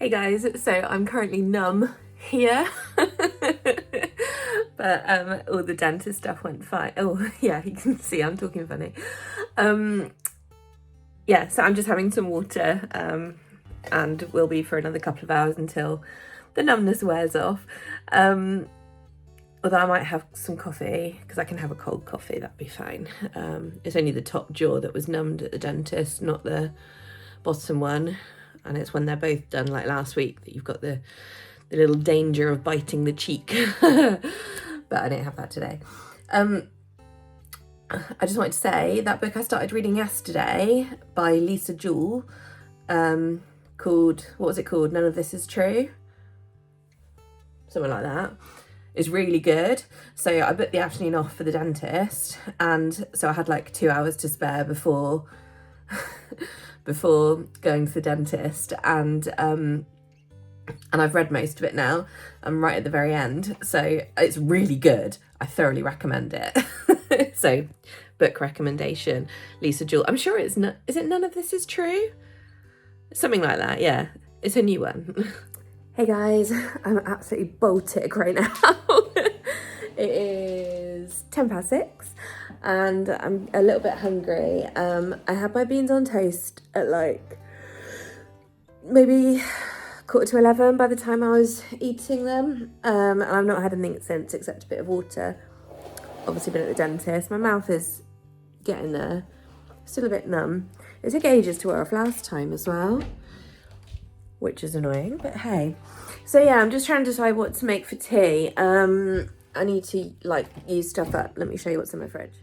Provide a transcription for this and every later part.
Hey guys, so I'm currently numb here, but all the dentist stuff went fine. Oh yeah, you can see I'm talking funny. Yeah, so I'm just having some water and will be for another couple of hours until the numbness wears off. Although I might have some coffee, because I can have a cold coffee, that'd be fine. It's only the top jaw that was numbed at the dentist, not the bottom one. And it's when they're both done, like last week, that you've got the little danger of biting the cheek. But I don't have that today. I just wanted to say that book I started reading yesterday by Lisa Jewell, called, what was it called? None of This Is True? Something like that. Is really good. So I booked the afternoon off for the dentist, and so I had like 2 hours to spare before going to the dentist, and I've read most of it now. I'm right at the very end, so it's really good. I thoroughly recommend it. So, book recommendation, Lisa Jewell. I'm sure it's not. Is it None of This Is True? Something like that. Yeah, it's a new one. Hey guys, I'm absolutely bolted right now. It is 6:10 and I'm a little bit hungry. I had my beans on toast at like maybe 11:15 by the time I was eating them. And I've not had anything since except a bit of water. Obviously been at the dentist. My mouth is getting there. Still a bit numb. It took ages to wear off last time as well, which is annoying, but hey. So yeah, I'm just trying to decide what to make for tea. I need to like use stuff up. Let me show you what's in my fridge.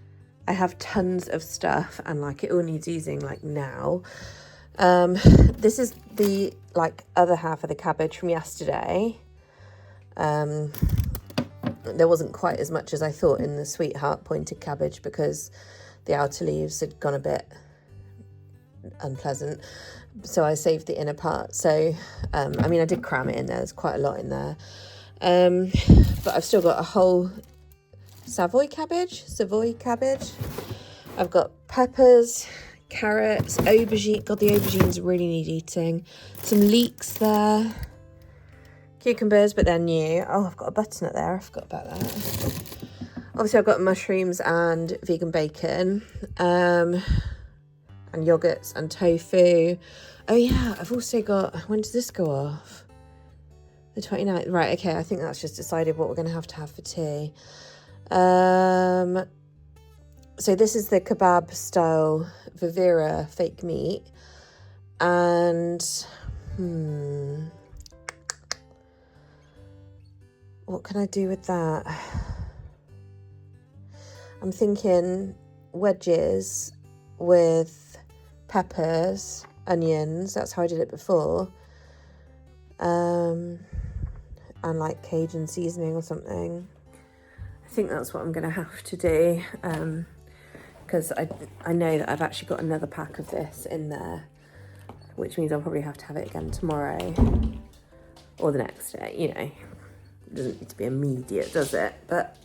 I have tons of stuff and like it all needs using like now. This is the like other half of the cabbage from yesterday. There wasn't quite as much as I thought in the sweetheart pointed cabbage because the outer leaves had gone a bit unpleasant. So I saved the inner part. So, I mean, I did cram it in there. There's quite a lot in there. But I've still got a whole Savoy cabbage. I've got peppers, carrots, aubergine. God, the aubergines really need eating. Some leeks there. Cucumbers, but they're new. Oh, I've got a butternut there. I forgot about that. Obviously, I've got mushrooms and vegan bacon. And yogurts and tofu. Oh yeah, I've also got, when does this go off? The 29th. Right, okay, I think that's just decided what we're going to have for tea. So this is the kebab style Vivera fake meat. And what can I do with that? I'm thinking wedges with peppers, onions, that's how I did it before, and like Cajun seasoning or something. I think that's what I'm gonna have to do, because I know that I've actually got another pack of this in there, which means I'll probably have to have it again tomorrow or the next day. You know, it doesn't need to be immediate, does it? But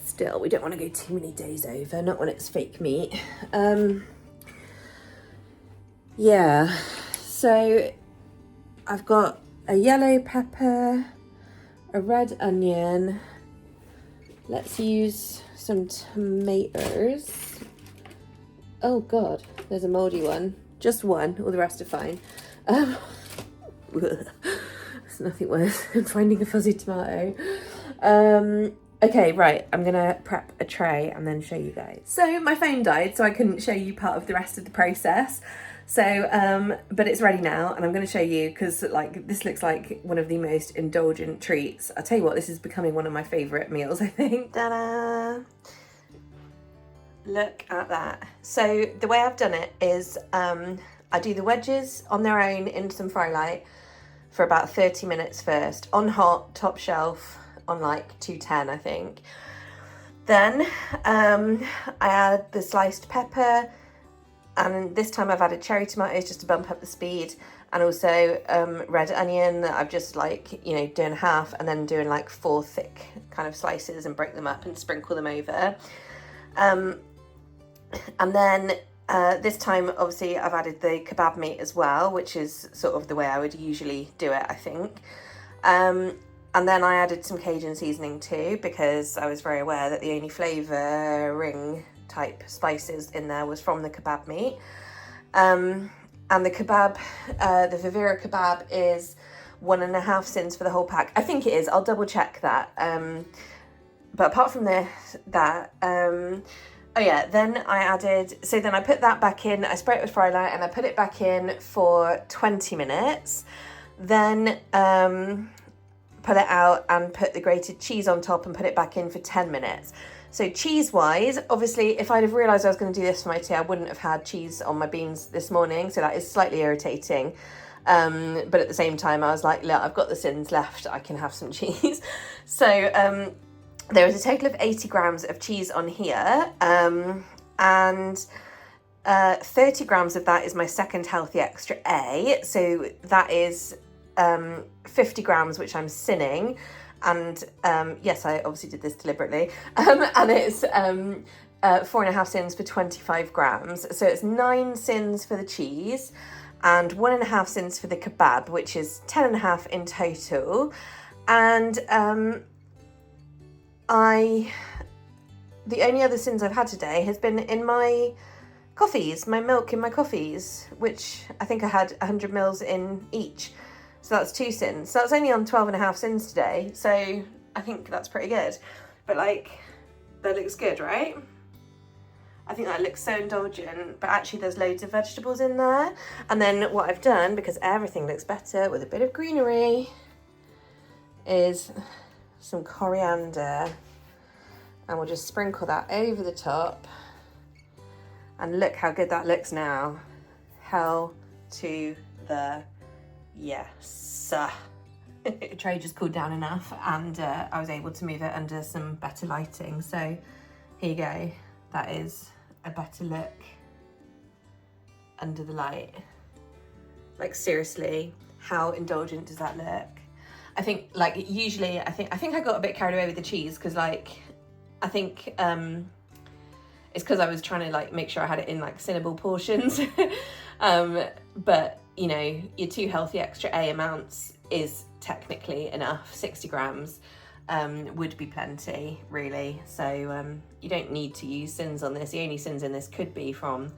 still, we don't want to go too many days over, not when it's fake meat. Yeah, so I've got a yellow pepper, a red onion. Let's use some tomatoes. Oh God, there's a moldy one. Just one, all the rest are fine. There's nothing worse than finding a fuzzy tomato. Okay, right, I'm gonna prep a tray and then show you guys. So my phone died, so I couldn't show you part of the rest of the process. So, but it's ready now and I'm gonna show you because like this looks like one of the most indulgent treats. I'll tell you what, this is becoming one of my favorite meals, I think. Ta-da! Look at that. So the way I've done it is I do the wedges on their own into some fry light for about 30 minutes first, on hot, top shelf, on like 210, I think. Then I add the sliced pepper, and this time I've added cherry tomatoes just to bump up the speed, and also red onion that I've just like, you know, doing half and then doing like 4 thick kind of slices and break them up and sprinkle them over. And then This time, obviously, I've added the kebab meat as well, which is sort of the way I would usually do it, I think. And then I added some Cajun seasoning too, because I was very aware that the only flavouring type spices in there was from the kebab meat. And the kebab, the Vivera kebab is 1.5 syns for the whole pack. I think it is, I'll double check that. But apart from oh yeah, then I then I put that back in, I spray it with fry light and I put it back in for 20 minutes. Then pull it out and put the grated cheese on top and put it back in for 10 minutes. So cheese-wise, obviously, if I'd have realised I was going to do this for my tea, I wouldn't have had cheese on my beans this morning, so that is slightly irritating. But at the same time, I was like, look, I've got the syns left, I can have some cheese. So there is a total of 80 grams of cheese on here, and 30 grams of that is my second healthy extra A, so that is 50 grams, which I'm synning, and yes, I obviously did this deliberately, and it's 4.5 syns for 25 grams, so it's 9 syns for the cheese, and 1.5 syns for the kebab, which is 10.5 in total, and the only other syns I've had today has been in my coffees, my milk in my coffees, which I think I had 100 mils in each. So that's 2 syns. So that's only on 12.5 syns today. So I think that's pretty good. But like, that looks good, right? I think that looks so indulgent, but actually there's loads of vegetables in there. And then what I've done, because everything looks better with a bit of greenery, is some coriander. And we'll just sprinkle that over the top. And look how good that looks now. Hell to the yes. The tray just cooled down enough and I was able to move it under some better lighting. So here you go. That is a better look under the light. Like seriously, how indulgent does that look? I think like usually, I think I got a bit carried away with the cheese because like, I think it's because I was trying to like make sure I had it in like cinnable portions. But you know, your 2 healthy extra A amounts is technically enough. 60 grams would be plenty really. So you don't need to use syns on this. The only syns in this could be from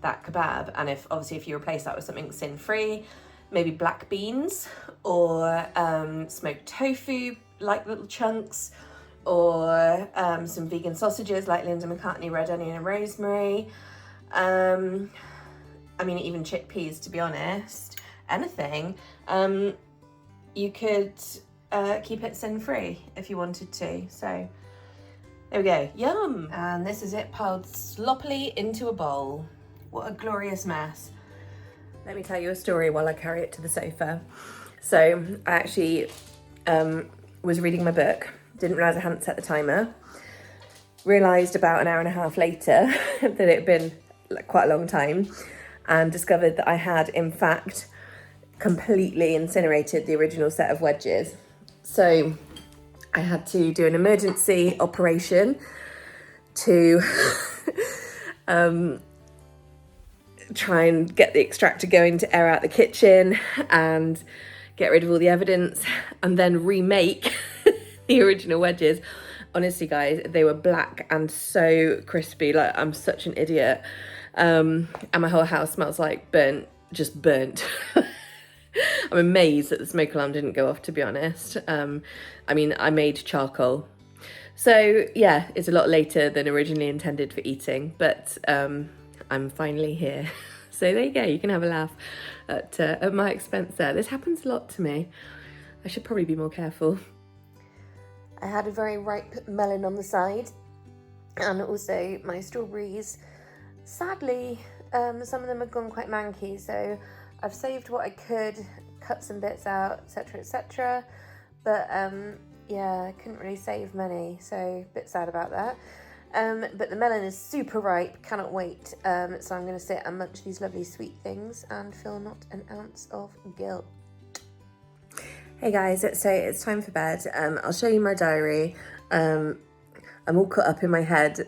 that kebab. And if you replace that with something syn free, maybe black beans or smoked tofu, like little chunks, or some vegan sausages like Linda McCartney, red onion and rosemary. I mean, even chickpeas, to be honest, anything. You could keep it syn free if you wanted to. So there we go, yum. And this is it piled sloppily into a bowl. What a glorious mess. Let me tell you a story while I carry it to the sofa. So I actually was reading my book, didn't realise I hadn't set the timer, realised about an hour and a half later that it had been like quite a long time, and discovered that I had in fact completely incinerated the original set of wedges. So I had to do an emergency operation to try and get the extractor going to air out the kitchen and get rid of all the evidence and then remake the original wedges. Honestly guys, they were black and so crispy, like I'm such an idiot. And my whole house smells like just burnt. I'm amazed that the smoke alarm didn't go off, to be honest. I mean, I made charcoal. So yeah, it's a lot later than originally intended for eating, but I'm finally here. So there you go, you can have a laugh at my expense there. This happens a lot to me. I should probably be more careful. I had a very ripe melon on the side, and also my strawberries. Sadly, some of them have gone quite manky, so I've saved what I could, cut some bits out, etc, etc. But yeah, I couldn't really save many, so a bit sad about that. But the melon is super ripe, cannot wait. So I'm going to sit and munch these lovely sweet things and feel not an ounce of guilt. Hey guys, so it's time for bed. I'll show you my diary. I'm all caught up in my head,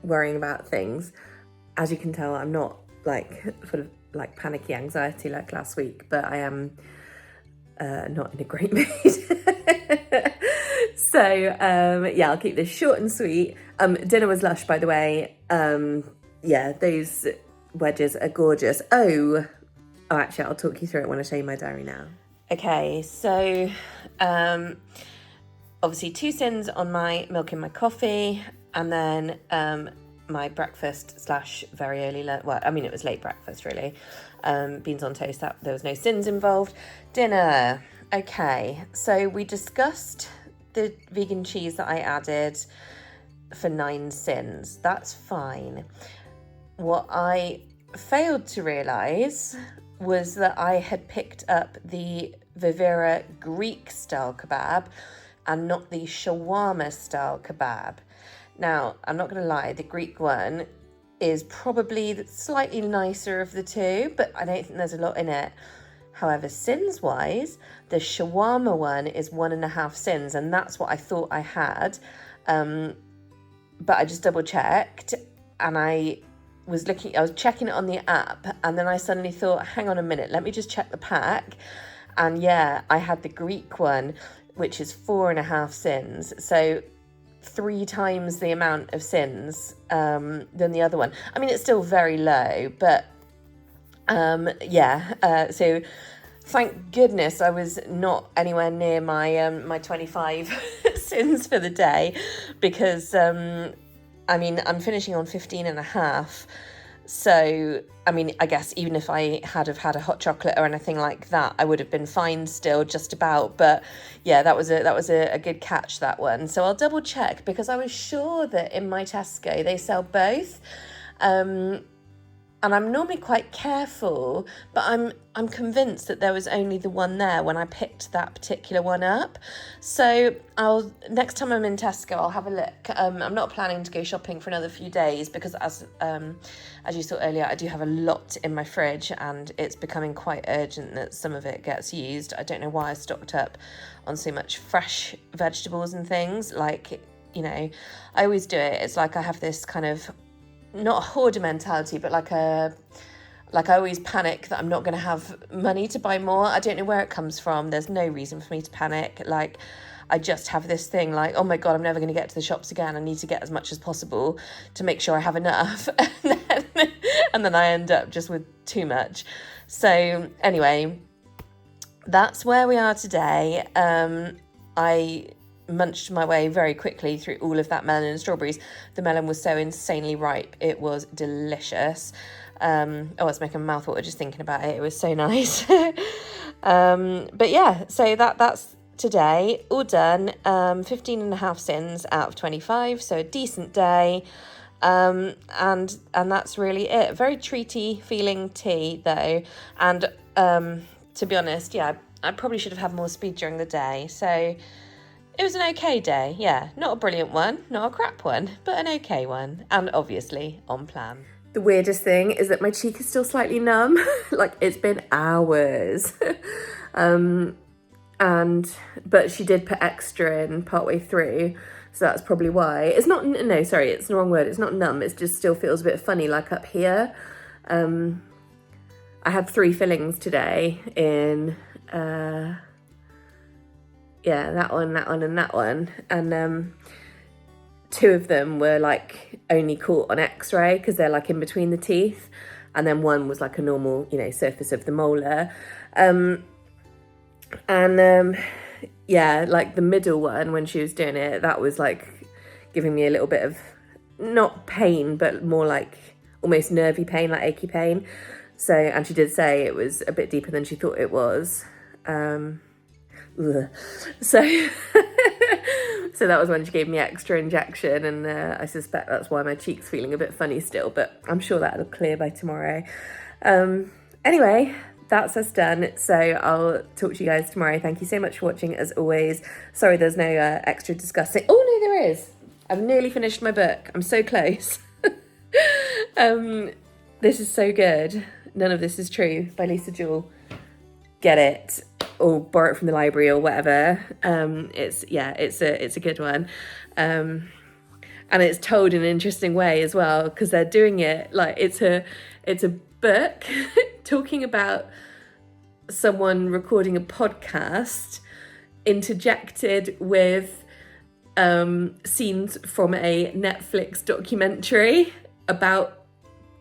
worrying about things. as you can tell, I'm not like full of like panicky anxiety like last week, but I am not in a great mood. So yeah, I'll keep this short and sweet. Dinner was lush, by the way. Yeah, those wedges are gorgeous. Oh, actually, I'll talk you through it when I show you my diary now. Okay, so obviously 2 syns on my milk in my coffee, and then my breakfast / very early lunch. Well, I mean, it was late breakfast really. Beans on toast. That there was no syns involved. Dinner. Okay, so we discussed the vegan cheese that I added for 9 syns. That's fine. What I failed to realise was that I had picked up the Vivera Greek style kebab and not the shawarma style kebab. Now, I'm not going to lie, the Greek one is probably the slightly nicer of the two, but I don't think there's a lot in it. However, syns wise, the shawarma one is 1.5 syns, and that's what I thought I had. But I just double checked, and I was checking it on the app, and then I suddenly thought, hang on a minute, let me just check the pack. And yeah, I had the Greek one, which is 4.5 syns. So 3 times the amount of syns than the other one. I mean, it's still very low, but so thank goodness I was not anywhere near my my 25 syns for the day, because I mean, I'm finishing on 15.5. So, I mean, I guess even if I had have had a hot chocolate or anything like that, I would have been fine still, just about. But yeah, that was a good catch, that one. So I'll double check, because I was sure that in my Tesco they sell both. And I'm normally quite careful, but I'm convinced that there was only the one there when I picked that particular one up. So next time I'm in Tesco, I'll have a look. I'm not planning to go shopping for another few days, because as you saw earlier, I do have a lot in my fridge, and it's becoming quite urgent that some of it gets used. I don't know why I stocked up on so much fresh vegetables and things. Like, you know, I always do it. It's like I have this kind of, not a hoarder mentality, but like I always panic that I'm not going to have money to buy more. I don't know where it comes from. There's no reason for me to panic. Like, I just have this thing like, oh my God, I'm never going to get to the shops again. I need to get as much as possible to make sure I have enough. And then I end up just with too much. So anyway, that's where we are today. I munched my way very quickly through all of that melon and strawberries. The melon was so insanely ripe. It was delicious. It's making my mouth water just thinking about it. It was so nice. But yeah, so that's today. All done. 15.5 syns out of 25. So a decent day. And that's really it. Very treaty feeling tea though. And to be honest, yeah, I probably should have had more speed during the day. So it was an okay day, yeah. Not a brilliant one, not a crap one, but an okay one. And obviously on plan. The weirdest thing is that my cheek is still slightly numb. Like, it's been hours. But she did put extra in partway through, so that's probably why. It's not, no, sorry, it's the wrong word. It's not numb, it just still feels a bit funny, like up here. I had 3 fillings today in, yeah, that one, and that one. And 2 of them were like only caught on x-ray, because they're like in between the teeth. And then one was like a normal, you know, surface of the molar. Yeah, like the middle one, when she was doing it, that was like giving me a little bit of, not pain, but more like almost nervy pain, like achy pain. So, and she did say it was a bit deeper than she thought it was. So so that was when she gave me extra injection, and I suspect that's why my cheek's feeling a bit funny still, but I'm sure that'll clear by tomorrow. Anyway, that's us done, so I'll talk to you guys tomorrow. Thank you so much for watching, as always. Sorry there's no extra discussing. Oh no, there is. I've nearly finished my book. I'm so close. This is so good. None of This Is True by Lisa Jewell. Get it, or borrow it from the library or whatever. It's a good one. And and it's told in an interesting way as well, because they're doing it like it's a book talking about someone recording a podcast interjected with scenes from a Netflix documentary about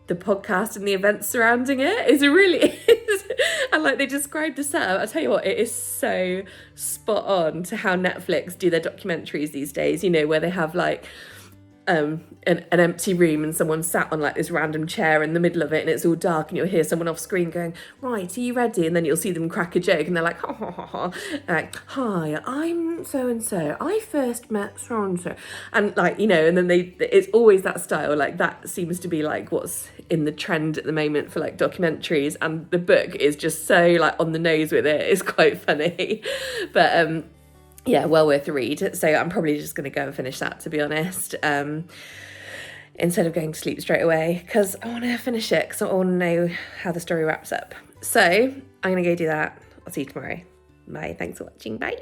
the podcast and the events surrounding it. It's really and like they described the setup. I'll tell you what, it is so spot on to how Netflix do their documentaries these days, you know, where they have like an empty room and someone sat on like this random chair in the middle of it and it's all dark and you'll hear someone off screen going, right, are you ready? And then you'll see them crack a joke and they're like, ha ha ha ha, like, hi, I'm so and so, I first met so and so, and like, you know, and then it's always that style. Like that seems to be like what's in the trend at the moment for like documentaries, and the book is just so like on the nose with it. It's quite funny. But yeah, well worth a read. So I'm probably just going to go and finish that, to be honest, instead of going to sleep straight away, because I want to finish it, because I want to know how the story wraps up. So I'm going to go do that. I'll see you tomorrow. Bye. Thanks for watching. Bye.